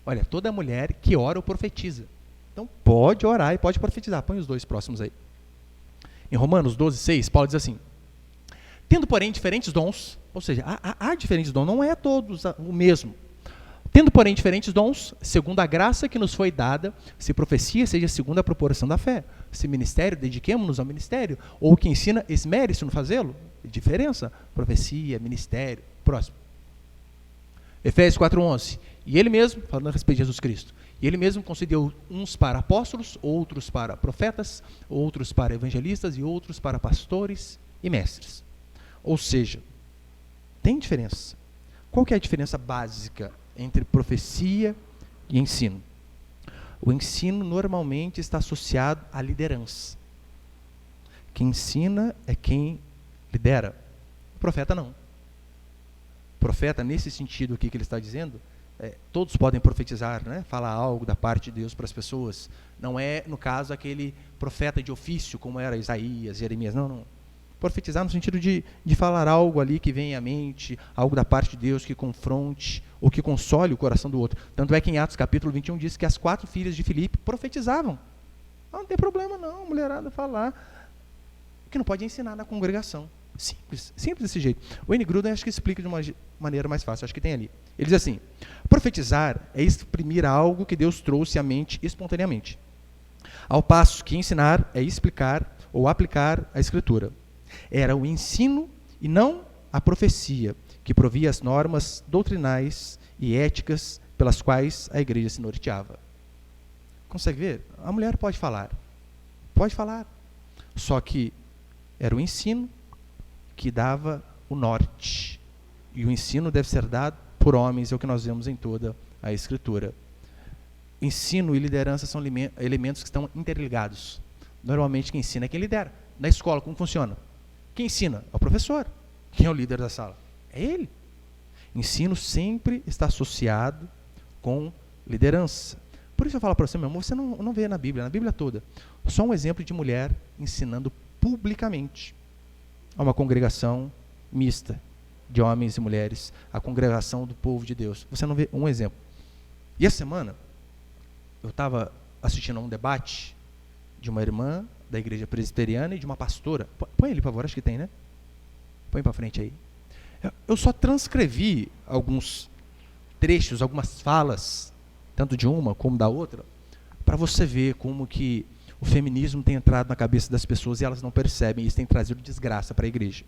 Olha, toda mulher que ora ou profetiza. Então, pode orar e pode profetizar. Põe os dois próximos aí. Em Romanos 12:6, Paulo diz assim: tendo, porém, diferentes dons, ou seja, há diferentes dons, não é todos o mesmo. Tendo, porém, diferentes dons, segundo a graça que nos foi dada, se profecia, seja segundo a proporção da fé. Se ministério, dediquemo-nos ao ministério. Ou o que ensina, esmere-se no fazê-lo. Diferença, profecia, ministério. Próximo. Efésios 4:11. E ele mesmo, falando a respeito de Jesus Cristo, e ele mesmo concedeu uns para apóstolos, outros para profetas, outros para evangelistas e outros para pastores e mestres. Ou seja, tem diferença. Qual que é a diferença básica entre profecia e ensino? O ensino normalmente está associado à liderança. Quem ensina é quem lidera. O profeta não. O profeta, nesse sentido aqui que ele está dizendo, todos podem profetizar, né? Falar algo da parte de Deus para as pessoas. Não é, no caso, aquele profeta de ofício, como era Isaías, Jeremias. Não. Profetizar no sentido de falar algo ali que venha à mente, algo da parte de Deus que confronte ou que console o coração do outro. Tanto é que em Atos capítulo 21 diz que as 4 filhas de Filipe profetizavam. Não tem problema não, mulherada falar. O que não pode ensinar na congregação. Simples desse jeito. O N. Gruden acho que explica de uma maneira mais fácil, acho que tem ali. Ele diz assim: profetizar é exprimir algo que Deus trouxe à mente espontaneamente, ao passo que ensinar é explicar ou aplicar a Escritura. Era o ensino e não a profecia que provia as normas doutrinais e éticas pelas quais a igreja se norteava. Consegue ver? A mulher pode falar, só que era o ensino que dava o norte, e o ensino deve ser dado por homens, é o que nós vemos em toda a Escritura. Ensino e liderança são elementos que estão interligados. Normalmente quem ensina é quem lidera. Na escola, como funciona? Quem ensina? É o professor. Quem é o líder da sala? É ele. Ensino sempre está associado com liderança. Por isso eu falo para você, meu amor, você não vê na Bíblia toda, só um exemplo de mulher ensinando publicamente a uma congregação mista de homens e mulheres, a congregação do povo de Deus. Você não vê um exemplo. E essa semana, eu estava assistindo a um debate de uma irmã da igreja presbiteriana e de uma pastora. Põe ele, por favor, acho que tem, né? Põe para frente aí. Eu só transcrevi alguns trechos, algumas falas, tanto de uma como da outra, para você ver como que o feminismo tem entrado na cabeça das pessoas e elas não percebem, e isso tem trazido desgraça para a igreja.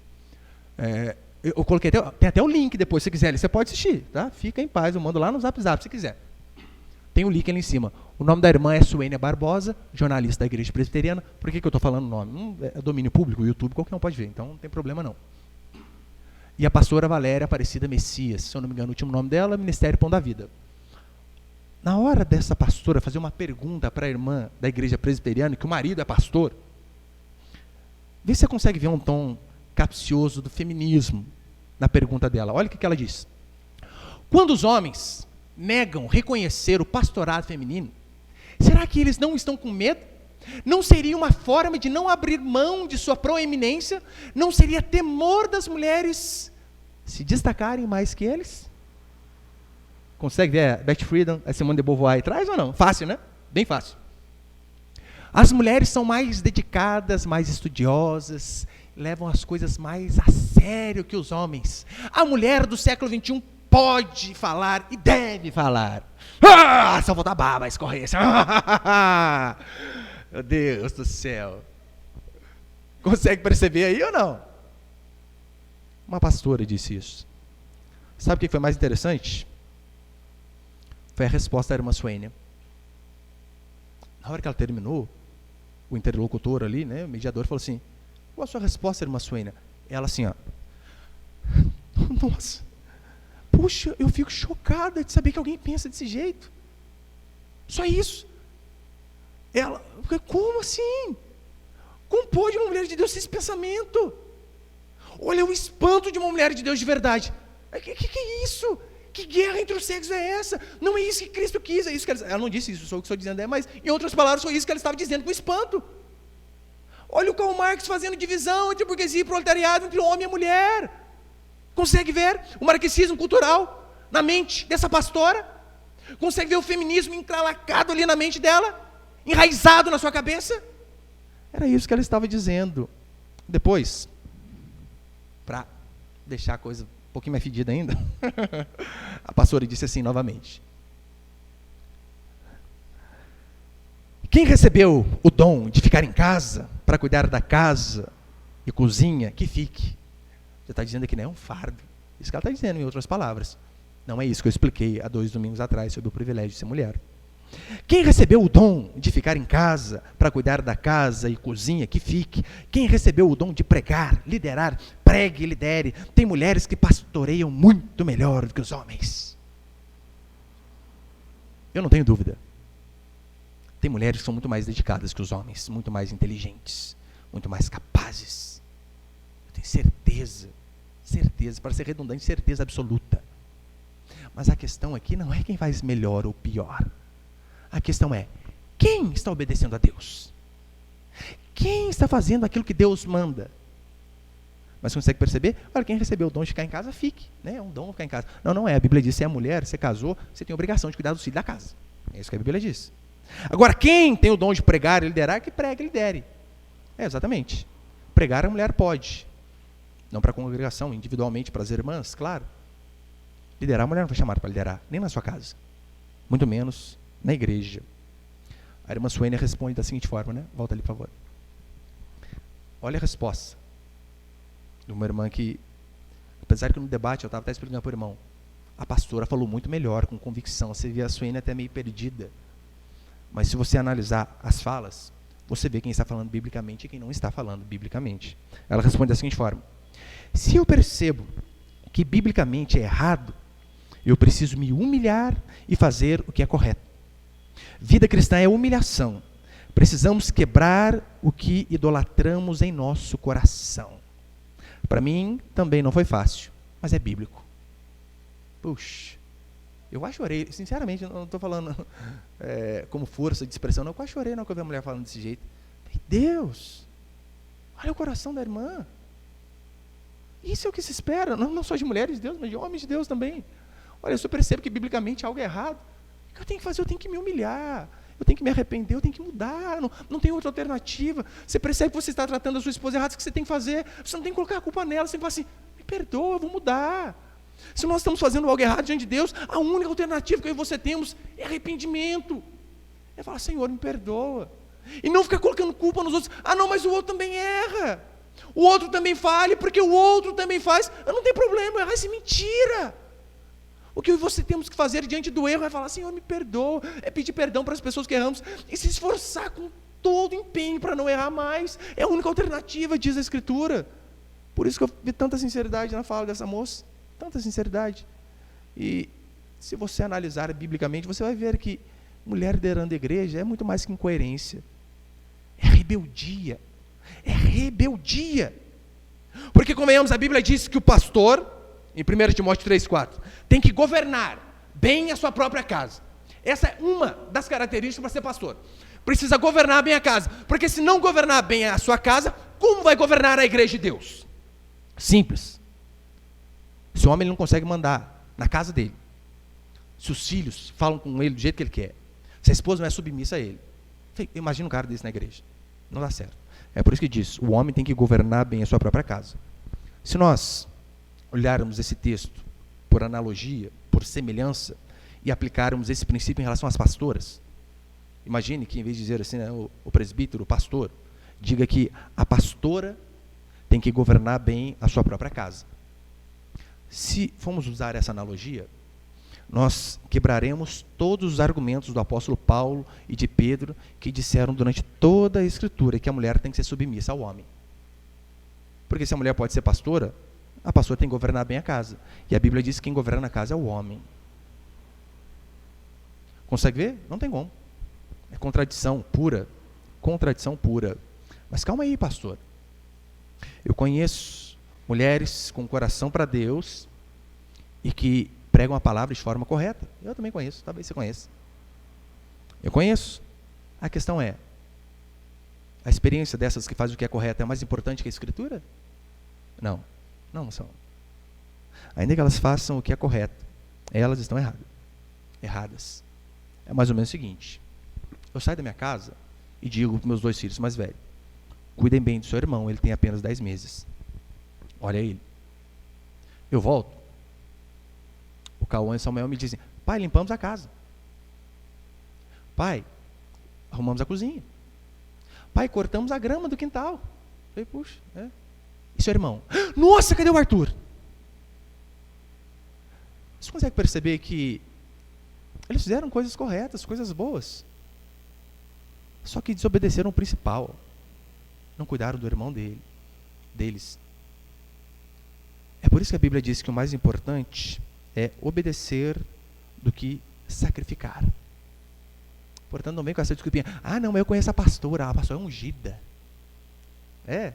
Eu coloquei tem até o link depois, se quiser, você pode assistir, tá? Fica em paz, eu mando lá no Zap, se quiser. Tem o link ali em cima. O nome da irmã é Suênia Barbosa, jornalista da igreja presbiteriana. Por que eu estou falando o nome? É domínio público, o YouTube, qualquer um pode ver, então não tem problema não. E a pastora Valéria Aparecida Messias, se eu não me engano, o último nome dela, Ministério Pão da Vida. Na hora dessa pastora fazer uma pergunta para a irmã da igreja presbiteriana, que o marido é pastor, vê se você consegue ver um tom capcioso do feminismo na pergunta dela. Olha o que ela diz. Quando os homens negam reconhecer o pastorado feminino, será que eles não estão com medo? Não seria uma forma de não abrir mão de sua proeminência? Não seria temor das mulheres se destacarem mais que eles? Consegue ver a Beth Friedan, a Simone de Beauvoir atrás ou não? Fácil, né? Bem fácil. As mulheres são mais dedicadas, mais estudiosas, levam as coisas mais a sério que os homens. A mulher do século XXI pode falar e deve falar. Só falta a baba escorrer. Meu Deus do céu. Consegue perceber aí ou não? Uma pastora disse isso. Sabe o que foi mais interessante? Foi a resposta da irmã Suênia. Na hora que ela terminou, o interlocutor ali, né, o mediador, falou assim: qual a sua resposta, irmã Suênia? Ela assim, ó. Nossa, puxa, eu fico chocada de saber que alguém pensa desse jeito. Só isso. Ela, como assim? Como pode uma mulher de Deus ter esse pensamento? Olha o espanto de uma mulher de Deus de verdade. Que é isso? Que guerra entre os sexos é essa? Não é isso que Cristo quis, é isso que ela não disse isso, sou eu que estou dizendo, mas em outras palavras foi isso que ela estava dizendo com espanto. Olha o Karl Marx fazendo divisão entre burguesia e proletariado, entre homem e mulher. Consegue ver o marxismo cultural na mente dessa pastora? Consegue ver o feminismo encralacado ali na mente dela? Enraizado na sua cabeça? Era isso que ela estava dizendo. Depois, para deixar a coisa um pouquinho mais fedida ainda, a pastora disse assim novamente: quem recebeu o dom de ficar em casa, para cuidar da casa e cozinha, que fique. Você está dizendo que não é um fardo. Isso que ela está dizendo, em outras palavras. Não é isso que eu expliquei há 2 domingos atrás sobre o privilégio de ser mulher. Quem recebeu o dom de ficar em casa, para cuidar da casa e cozinha, que fique. Quem recebeu o dom de pregar, liderar, pregue e lidere. Tem mulheres que pastoreiam muito melhor do que os homens. Eu não tenho dúvida. Tem mulheres que são muito mais dedicadas que os homens, muito mais inteligentes, muito mais capazes. Eu tenho certeza, para ser redundante, certeza absoluta. Mas a questão aqui não é quem faz melhor ou pior. A questão é, quem está obedecendo a Deus? Quem está fazendo aquilo que Deus manda? Mas consegue perceber? Olha, quem recebeu o dom de ficar em casa, fique. Né? É um dom ficar em casa. Não é. A Bíblia diz, se é mulher, você casou, você tem a obrigação de cuidar dos filhos da casa. É isso que a Bíblia diz. Agora, quem tem o dom de pregar e liderar, que pregue e lidere. Exatamente. Pregar a mulher pode. Não para a congregação, individualmente, para as irmãs, claro. Liderar a mulher não foi chamada para liderar, nem na sua casa. Muito menos na igreja. A irmã Suênia responde da seguinte forma, né? Volta ali, por favor. Olha a resposta de uma irmã que, apesar que no debate eu estava até explicando para o irmão, a pastora falou muito melhor, com convicção. Você vê a Suênia até meio perdida. Mas se você analisar as falas, você vê quem está falando biblicamente e quem não está falando biblicamente. Ela responde da seguinte forma: se eu percebo que biblicamente é errado, eu preciso me humilhar e fazer o que é correto. Vida cristã é humilhação. Precisamos quebrar o que idolatramos em nosso coração. Para mim, também não foi fácil, mas é bíblico. Puxa, eu quase chorei, sinceramente, não estou falando como força de expressão, não, eu quase chorei na hora que eu vi a mulher falando desse jeito. Deus, olha o coração da irmã. Isso é o que se espera, não só de mulheres de Deus, mas de homens de Deus também. Olha, se eu percebo que biblicamente algo é errado, o que eu tenho que fazer? Eu tenho que me humilhar, eu tenho que me arrepender, eu tenho que mudar, não tem outra alternativa. Você percebe que você está tratando a sua esposa errado, o que você tem que fazer? Você não tem que colocar a culpa nela, você tem que falar assim, me perdoa, eu vou mudar. Se nós estamos fazendo algo errado diante de Deus, a única alternativa que eu e você temos é arrependimento. É falar, Senhor, me perdoa. E não ficar colocando culpa nos outros. Ah, não, mas o outro também erra. O outro também falha, porque o outro também faz. Não tem problema, errar é mentira. O que você temos que fazer diante do erro é falar, Senhor, me perdoa, é pedir perdão para as pessoas que erramos e se esforçar com todo empenho para não errar mais. É a única alternativa, diz a Escritura. Por isso que eu vi tanta sinceridade na fala dessa moça, tanta sinceridade. E se você analisar biblicamente, você vai ver que mulher liderando a igreja é muito mais que incoerência. É rebeldia. É rebeldia. Porque, convenhamos, a Bíblia diz que o pastor, em 1 Timóteo 3,4, tem que governar bem a sua própria casa. Essa é uma das características para ser pastor. Precisa governar bem a casa. Porque se não governar bem a sua casa, como vai governar a igreja de Deus? Simples. Se o homem não consegue mandar na casa dele, se os filhos falam com ele do jeito que ele quer, se a esposa não é submissa a ele, imagina um cara desse na igreja. Não dá certo. É por isso que diz, o homem tem que governar bem a sua própria casa. Se nós olharmos esse texto por analogia, por semelhança, e aplicarmos esse princípio em relação às pastoras, imagine que em vez de dizer assim, né, o presbítero, o pastor, diga que a pastora tem que governar bem a sua própria casa. Se formos usar essa analogia, nós quebraremos todos os argumentos do apóstolo Paulo e de Pedro, que disseram durante toda a Escritura que a mulher tem que ser submissa ao homem. Porque se a mulher pode ser pastora, a pastora tem que governar bem a casa. E a Bíblia diz que quem governa a casa é o homem. Consegue ver? Não tem como. É contradição pura. Contradição pura. Mas calma aí, pastor. Eu conheço mulheres com coração para Deus e que pregam a palavra de forma correta. Eu também conheço, talvez você conheça. Eu conheço. A questão é, a experiência dessas que fazem o que é correto é mais importante que a Escritura? Não, não são. Ainda que elas façam o que é correto, elas estão erradas. É mais ou menos o seguinte: eu saio da minha casa e digo para meus 2 filhos mais velhos: cuidem bem do seu irmão, ele tem apenas 10 meses. Olha ele. Eu volto. O Cauã e Samuel me dizem: pai, limpamos a casa. Pai, arrumamos a cozinha. Pai, cortamos a grama do quintal. Eu falei: puxa, E seu irmão? Nossa, cadê o Arthur? Você consegue perceber que eles fizeram coisas corretas, coisas boas. Só que desobedeceram o principal. Não cuidaram do irmão deles. É por isso que a Bíblia diz que o mais importante é obedecer do que sacrificar. Portanto, não vem com essa desculpinha: ah, não, eu conheço a pastora é ungida. É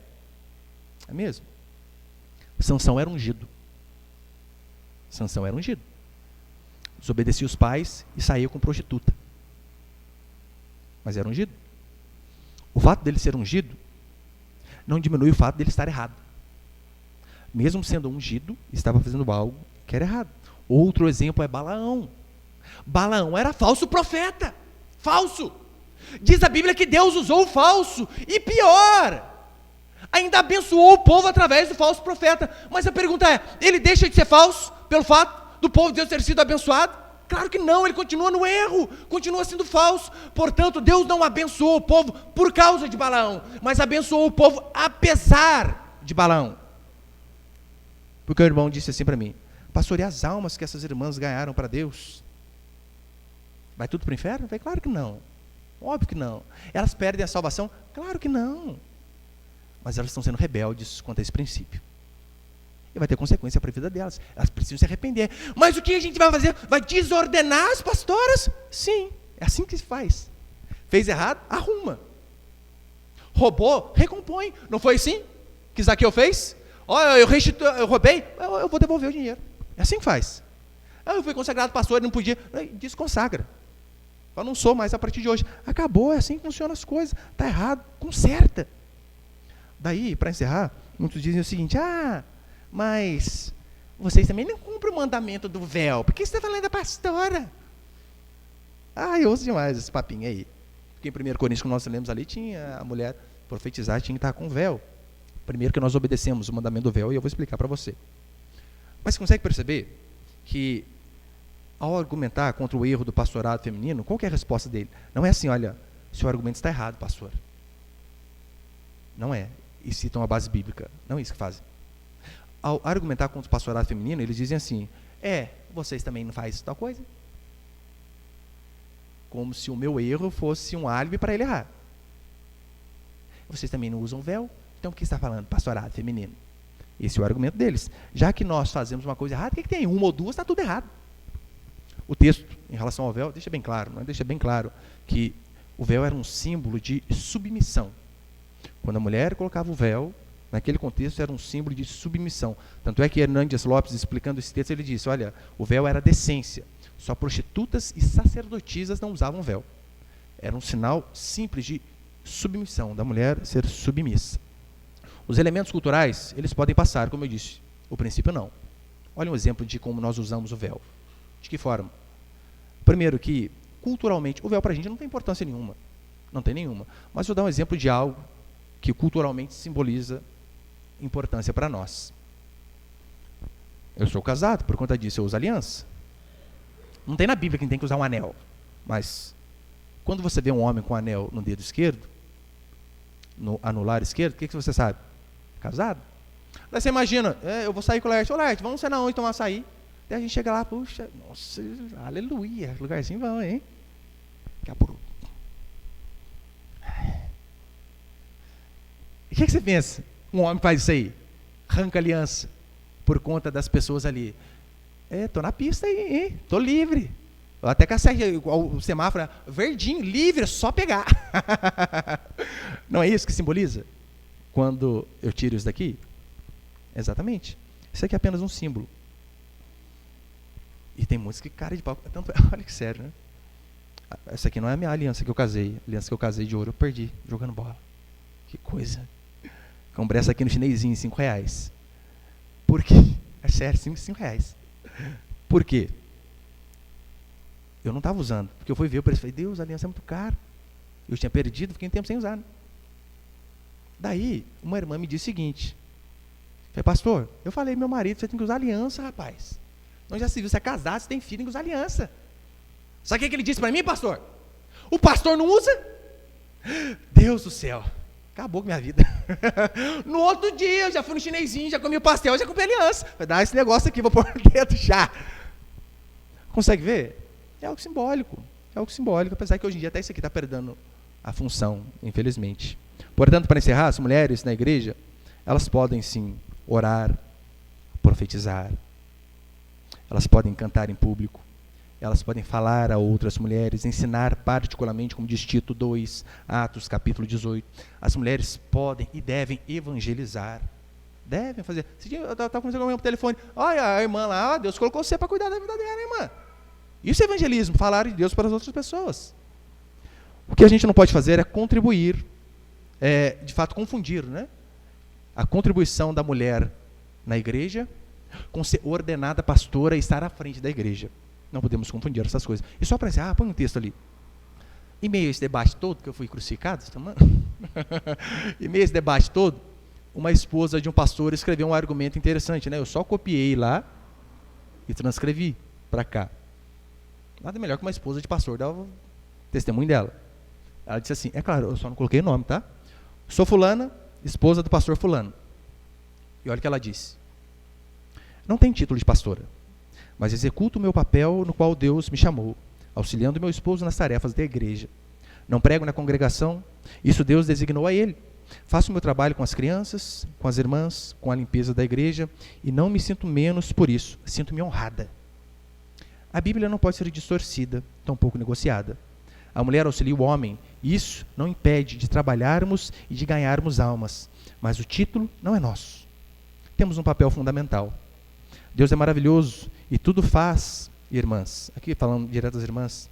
mesmo. Sansão era ungido. Desobedecia os pais e saía com prostituta. Mas era ungido. O fato dele ser ungido não diminui o fato dele estar errado. Mesmo sendo ungido, estava fazendo algo que era errado. Outro exemplo é Balaão. Balaão era falso profeta. Falso. Diz a Bíblia que Deus usou o falso. E pior, ainda abençoou o povo através do falso profeta. Mas a pergunta é: ele deixa de ser falso pelo fato do povo de Deus ter sido abençoado? Claro que não, ele continua no erro, continua sendo falso. Portanto, Deus não abençoou o povo por causa de Balaão, mas abençoou o povo apesar de Balaão. Porque o irmão disse assim para mim: pastor, e as almas que essas irmãs ganharam para Deus? Vai tudo para o inferno? Eu falei: claro que não, óbvio que não. Elas perdem a salvação? Claro que não. Mas elas estão sendo rebeldes quanto a esse princípio. E vai ter consequência para a vida delas. Elas precisam se arrepender. Mas o que a gente vai fazer? Vai desordenar as pastoras? Sim, é assim que se faz. Fez errado? Arruma. Roubou? Recompõe. Não foi assim que Zaqueu fez? Olha, eu roubei, eu vou devolver o dinheiro. É assim que faz. Eu fui consagrado pastor, não podia. Desconsagra. Eu não sou mais a partir de hoje. Acabou, é assim que funcionam as coisas. Está errado, conserta. Daí, para encerrar, muitos dizem o seguinte: mas vocês também não cumprem o mandamento do véu. Por que você está falando da pastora? Eu ouço demais esse papinho aí. Porque em 1 Coríntios, que nós lemos ali, tinha a mulher profetizar, tinha que estar com véu. Primeiro que nós obedecemos o mandamento do véu, e eu vou explicar para você. Mas você consegue perceber que, ao argumentar contra o erro do pastorado feminino, qual que é a resposta dele? Não é assim: olha, seu argumento está errado, pastor. Não é. E citam a base bíblica. Não é isso que fazem. Ao argumentar contra o pastorado feminino, eles dizem assim: vocês também não fazem tal coisa? Como se o meu erro fosse um álibi para ele errar. Vocês também não usam véu? Então, o que está falando? Pastorado feminino. Esse é o argumento deles. Já que nós fazemos uma coisa errada, o que tem? Uma ou duas, está tudo errado. O texto, em relação ao véu, deixa bem claro, deixa bem claro que o véu era um símbolo de submissão. Quando a mulher colocava o véu, naquele contexto era um símbolo de submissão. Tanto é que Hernandes Lopes, explicando esse texto, ele disse: olha, o véu era decência. Só prostitutas e sacerdotisas não usavam véu. Era um sinal simples de submissão, da mulher ser submissa. Os elementos culturais, eles podem passar, como eu disse. O princípio não. Olha um exemplo de como nós usamos o véu. De que forma? Primeiro que, culturalmente, o véu para a gente não tem importância nenhuma. Não tem nenhuma. Mas vou dar um exemplo de algo que culturalmente simboliza importância para nós. Eu sou casado, por conta disso eu uso aliança. Não tem na Bíblia quem tem que usar um anel. Mas, quando você vê um homem com um anel no dedo esquerdo, no anular esquerdo, o que você sabe? Casado. Daí você imagina, eu vou sair com o Laerte. Ô Laerte, vamos ser na onde tomar açaí? Daí a gente chega lá, puxa, nossa, aleluia, lugarzinho bom, hein? E o que você pensa? Um homem faz isso aí, arranca aliança, por conta das pessoas ali. Tô na pista aí, hein? Tô livre. Até que o semáforo verdinho, livre, é só pegar. Não é isso que simboliza? Quando eu tiro isso daqui? Exatamente. Isso aqui é apenas um símbolo. E tem muitos que cara de pau. Olha que sério, né? Essa aqui não é a minha aliança que eu casei. A aliança que eu casei de ouro eu perdi, jogando bola. Que coisa. Comprei essa aqui no chinesinho, R$5. Por quê? É sério, R$5. Por quê? Eu não estava usando, porque eu fui ver o preço e falei, Deus, a aliança é muito cara. Eu tinha perdido, fiquei um tempo sem usar. Né? Daí, uma irmã me disse o seguinte, falei, pastor, eu falei meu marido, você tem que usar aliança, rapaz. Não já se viu, você é casado, você tem filho, tem que usar aliança. Sabe o que ele disse para mim, pastor? O pastor não usa? Deus do céu, acabou com minha vida. No outro dia, eu já fui no chinesinho, já comi o pastel, já comprei aliança. Vai dar esse negócio aqui, vou pôr dentro já. Consegue ver? É algo simbólico, apesar que hoje em dia até isso aqui está perdendo a função, infelizmente. Portanto, para encerrar, as mulheres na igreja, elas podem sim orar, profetizar, elas podem cantar em público, elas podem falar a outras mulheres, ensinar particularmente, como diz Tito 2, Atos capítulo 18, as mulheres podem e devem evangelizar, devem fazer. Esse dia eu estava conversando com a minha por telefone, olha a irmã lá, Deus colocou você para cuidar da vida dela, irmã. Isso é evangelismo, falar de Deus para as outras pessoas. O que a gente não pode fazer é contribuir, de fato confundir, né? A contribuição da mulher na igreja com ser ordenada pastora e estar à frente da igreja. Não podemos confundir essas coisas. E só para encerrar, põe um texto ali. Em meio a esse debate todo, que eu fui crucificado, em meio a esse debate todo, uma esposa de um pastor escreveu um argumento interessante, né? Eu só copiei lá e transcrevi para cá. Nada melhor que uma esposa de pastor dar o testemunho dela. Ela disse assim, é claro, eu só não coloquei o nome, tá? Sou fulana, esposa do pastor fulano. E olha o que ela disse. Não tenho título de pastora, mas executo o meu papel no qual Deus me chamou, auxiliando meu esposo nas tarefas da igreja. Não prego na congregação, isso Deus designou a ele. Faço o meu trabalho com as crianças, com as irmãs, com a limpeza da igreja, e não me sinto menos por isso, sinto-me honrada. A Bíblia não pode ser distorcida, tampouco negociada. A mulher auxilia o homem, e isso não impede de trabalharmos e de ganharmos almas, mas o título não é nosso. Temos um papel fundamental. Deus é maravilhoso e tudo faz, irmãs, aqui falando direto às irmãs,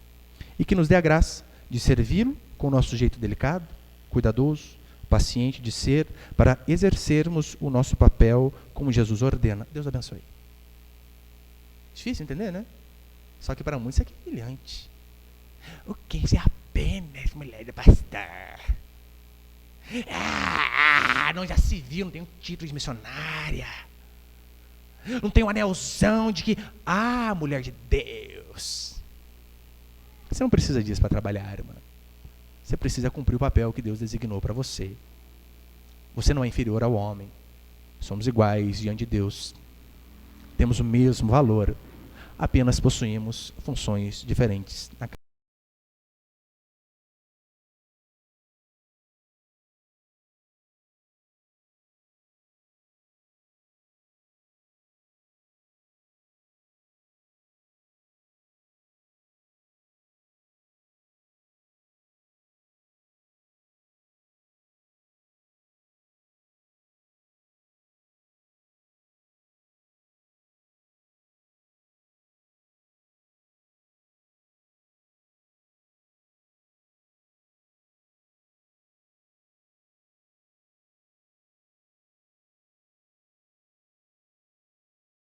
e que nos dê a graça de servi-lo com o nosso jeito delicado, cuidadoso, paciente de ser, para exercermos o nosso papel como Jesus ordena. Deus abençoe. Difícil entender, né? Só que para muitos isso aqui é brilhante. O que é apenas mulher de pastor? Não já se viu, não tem um título de missionária. Não tem um anelzão de que, mulher de Deus. Você não precisa disso para trabalhar, irmã. Você precisa cumprir o papel que Deus designou para você. Você não é inferior ao homem. Somos iguais diante de Deus. Temos o mesmo valor. Apenas possuímos funções diferentes na casa.